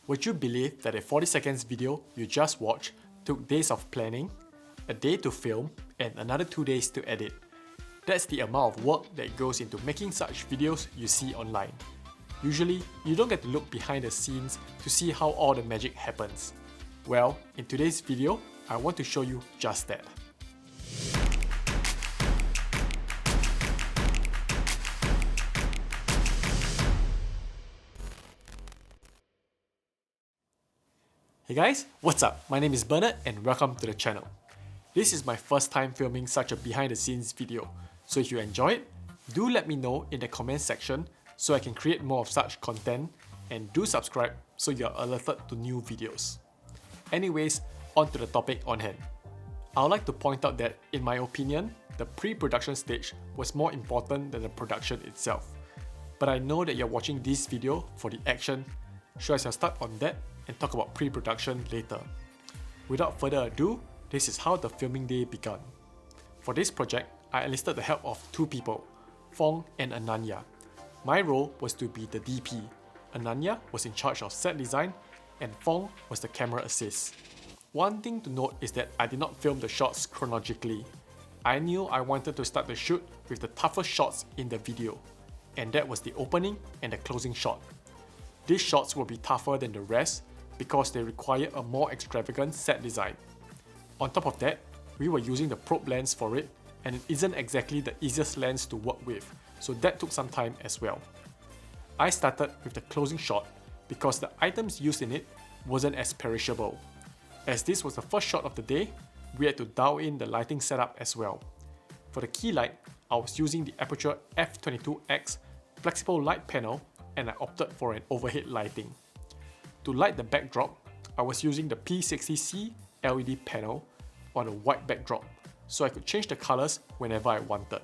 Would you believe that a 40 seconds video you just watched took days of planning, a day to film, and another 2 days to edit? That's the amount of work that goes into making such videos you see online. Usually, you don't get to look behind the scenes to see how all the magic happens. Well, in today's video, I want to show you just that. Hey guys, what's up? My name is Bernard and welcome to the channel. This is my first time filming such a behind the scenes video, so if you enjoy it, do let me know in the comment section so I can create more of such content, and do subscribe so you are alerted to new videos. Anyways, on to the topic on hand. I would like to point out that, in my opinion, the pre-production stage was more important than the production itself. But I know that you're watching this video for the action, so I shall start on that and talk about pre-production later. Without further ado, this is how the filming day began. For this project, I enlisted the help of two people, Phong and Ananya. My role was to be the DP. Ananya was in charge of set design, and Phong was the camera assist. One thing to note is that I did not film the shots chronologically. I knew I wanted to start the shoot with the toughest shots in the video, and that was the opening and the closing shot. These shots will be tougher than the rest because they require a more extravagant set design. On top of that, we were using the probe lens for it, and it isn't exactly the easiest lens to work with, so that took some time as well. I started with the closing shot because the items used in it wasn't as perishable. As this was the first shot of the day, we had to dial in the lighting setup as well. For the key light, I was using the Aperture f22x flexible light panel, and I opted for an overhead lighting. To light the backdrop, I was using the P60C LED panel on a white backdrop, so I could change the colors whenever I wanted.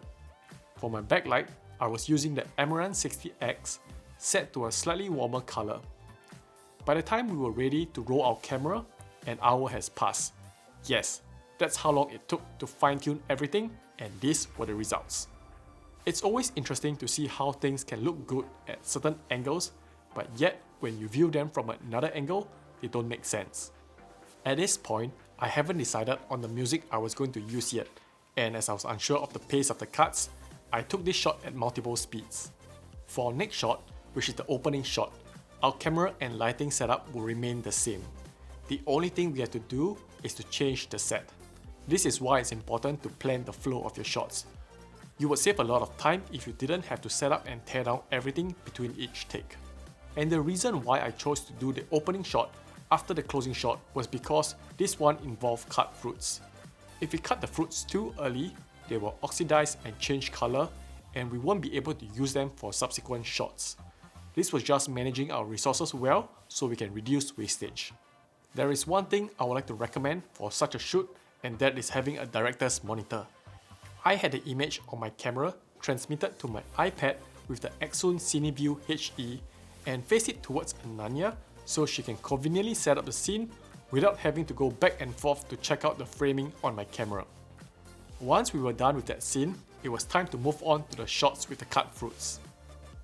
For my backlight, I was using the Amaranth 60X set to a slightly warmer color. By the time we were ready to roll our camera, an hour has passed. Yes, that's how long it took to fine-tune everything, and these were the results. It's always interesting to see how things can look good at certain angles, but yet when you view them from another angle, they don't make sense. At this point, I haven't decided on the music I was going to use yet, and as I was unsure of the pace of the cuts, I took this shot at multiple speeds. For our next shot, which is the opening shot, our camera and lighting setup will remain the same. The only thing we have to do is to change the set. This is why it's important to plan the flow of your shots. You would save a lot of time if you didn't have to set up and tear down everything between each take. And the reason why I chose to do the opening shot after the closing shot was because this one involved cut fruits. If we cut the fruits too early, they will oxidize and change color, and we won't be able to use them for subsequent shots. This was just managing our resources well so we can reduce wastage. There is one thing I would like to recommend for such a shoot, and that is having a director's monitor. I had the image on my camera transmitted to my iPad with the Xun CineView HE and face it towards Ananya so she can conveniently set up the scene without having to go back and forth to check out the framing on my camera. Once we were done with that scene, it was time to move on to the shots with the cut fruits.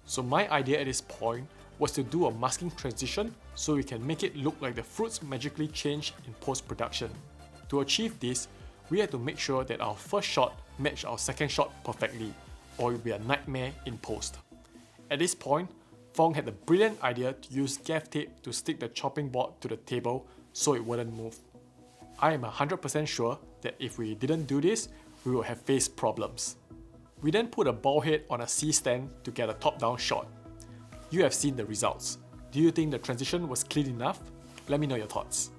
So my idea at this point was to do a masking transition so we can make it look like the fruits magically change in post-production. To achieve this, we had to make sure that our first shot matched our second shot perfectly, or it would be a nightmare in post. At this point, Phong had the brilliant idea to use gaff tape to stick the chopping board to the table so it wouldn't move. I am 100% sure that if we didn't do this, we would have faced problems. We then put a ball head on a C-stand to get a top-down shot. You have seen the results. Do you think the transition was clean enough? Let me know your thoughts.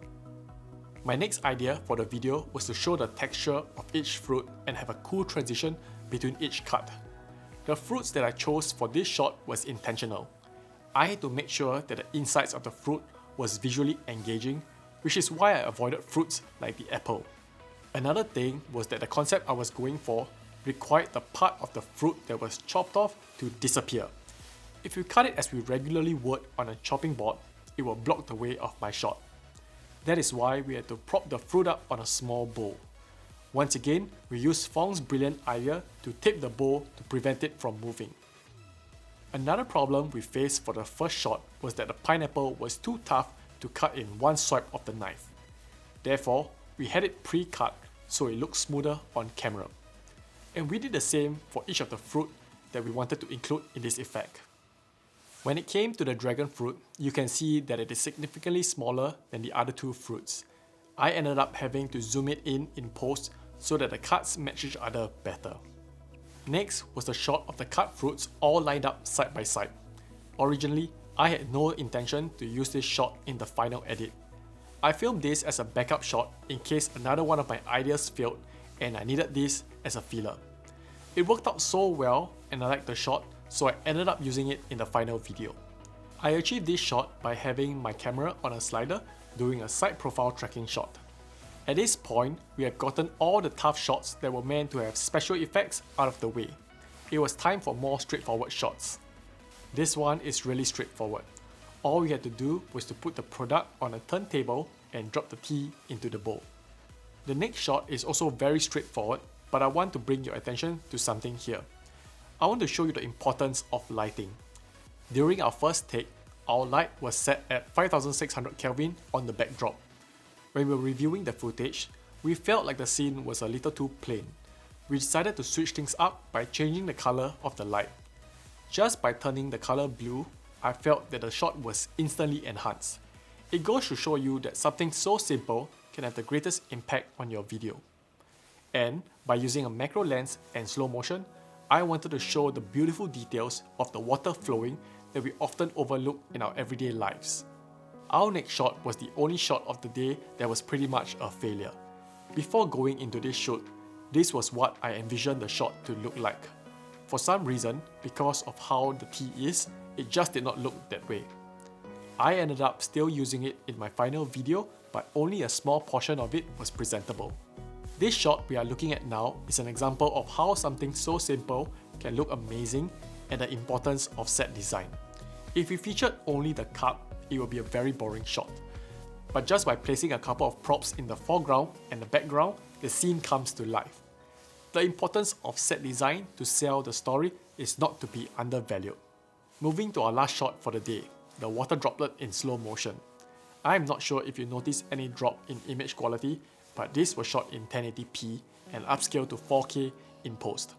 My next idea for the video was to show the texture of each fruit and have a cool transition between each cut. The fruits that I chose for this shot was intentional. I had to make sure that the insides of the fruit was visually engaging, which is why I avoided fruits like the apple. Another thing was that the concept I was going for required the part of the fruit that was chopped off to disappear. If you cut it as we regularly would on a chopping board, it will block the way of my shot. That is why we had to prop the fruit up on a small bowl. Once again, we used Fong's brilliant idea to tape the bowl to prevent it from moving. Another problem we faced for the first shot was that the pineapple was too tough to cut in one swipe of the knife. Therefore, we had it pre-cut so it looked smoother on camera. And we did the same for each of the fruit that we wanted to include in this effect. When it came to the dragon fruit, you can see that it is significantly smaller than the other two fruits. I ended up having to zoom it in post so that the cuts match each other better. Next was the shot of the cut fruits all lined up side by side. Originally, I had no intention to use this shot in the final edit. I filmed this as a backup shot in case another one of my ideas failed and I needed this as a filler. It worked out so well and I liked the shot, so I ended up using it in the final video. I achieved this shot by having my camera on a slider doing a side profile tracking shot. At this point, we had gotten all the tough shots that were meant to have special effects out of the way. It was time for more straightforward shots. This one is really straightforward. All we had to do was to put the product on a turntable and drop the tea into the bowl. The next shot is also very straightforward, but I want to bring your attention to something here. I want to show you the importance of lighting. During our first take, our light was set at 5600 Kelvin on the backdrop. When we were reviewing the footage, we felt like the scene was a little too plain. We decided to switch things up by changing the color of the light. Just by turning the color blue, I felt that the shot was instantly enhanced. It goes to show you that something so simple can have the greatest impact on your video. And by using a macro lens and slow motion, I wanted to show the beautiful details of the water flowing that we often overlook in our everyday lives. Our next shot was the only shot of the day that was pretty much a failure. Before going into this shoot, this was what I envisioned the shot to look like. For some reason, because of how the tea is, it just did not look that way. I ended up still using it in my final video, but only a small portion of it was presentable. This shot we are looking at now is an example of how something so simple can look amazing and the importance of set design. If we featured only the cup, it would be a very boring shot. But just by placing a couple of props in the foreground and the background, the scene comes to life. The importance of set design to sell the story is not to be undervalued. Moving to our last shot for the day, the water droplet in slow motion. I am not sure if you noticed any drop in image quality, but this was shot in 1080p and upscaled to 4K in post.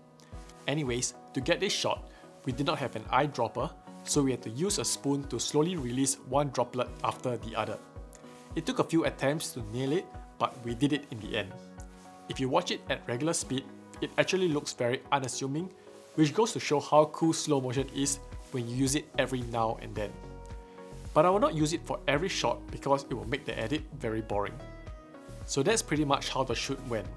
Anyways, to get this shot, we did not have an eyedropper, so we had to use a spoon to slowly release one droplet after the other. It took a few attempts to nail it, but we did it in the end. If you watch it at regular speed, it actually looks very unassuming, which goes to show how cool slow motion is when you use it every now and then. But I will not use it for every shot because it will make the edit very boring. So that's pretty much how the shoot went.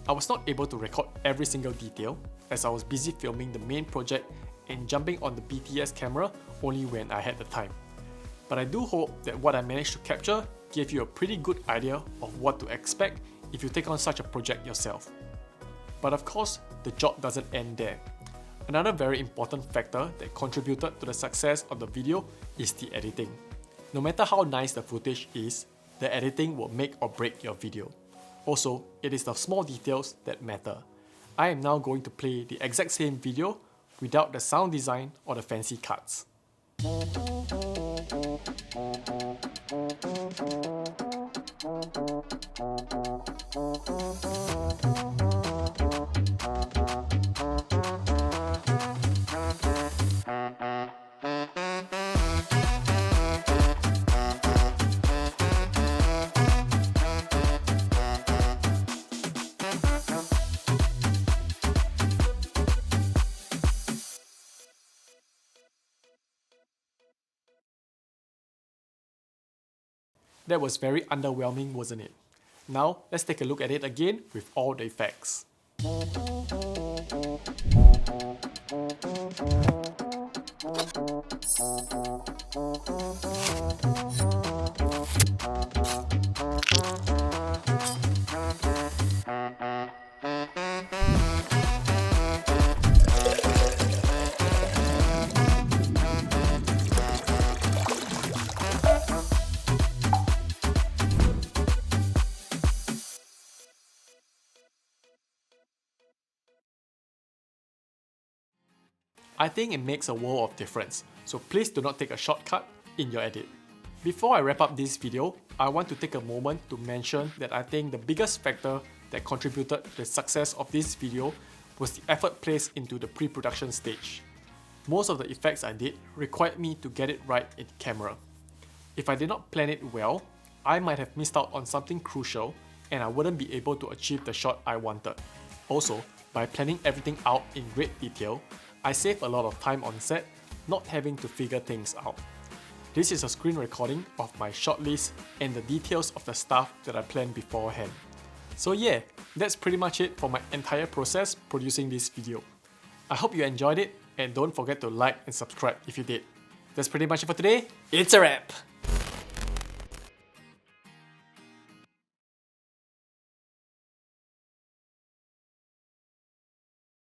I was not able to record every single detail as I was busy filming the main project and jumping on the BTS camera only when I had the time. But I do hope that what I managed to capture gave you a pretty good idea of what to expect if you take on such a project yourself. But of course, the job doesn't end there. Another very important factor that contributed to the success of the video is the editing. No matter how nice the footage is, the editing will make or break your video. Also, it is the small details that matter. I am now going to play the exact same video without the sound design or the fancy cuts. That was very underwhelming, wasn't it? Now, let's take a look at it again with all the effects. I think it makes a world of difference, so please do not take a shortcut in your edit. Before I wrap up this video, I want to take a moment to mention that I think the biggest factor that contributed to the success of this video was the effort placed into the pre-production stage. Most of the effects I did required me to get it right in camera. If I did not plan it well, I might have missed out on something crucial and I wouldn't be able to achieve the shot I wanted. Also, by planning everything out in great detail, I save a lot of time on set, not having to figure things out. This is a screen recording of my shot list and the details of the stuff that I planned beforehand. So yeah, that's pretty much it for my entire process producing this video. I hope you enjoyed it and don't forget to like and subscribe if you did. That's pretty much it for today. It's a wrap!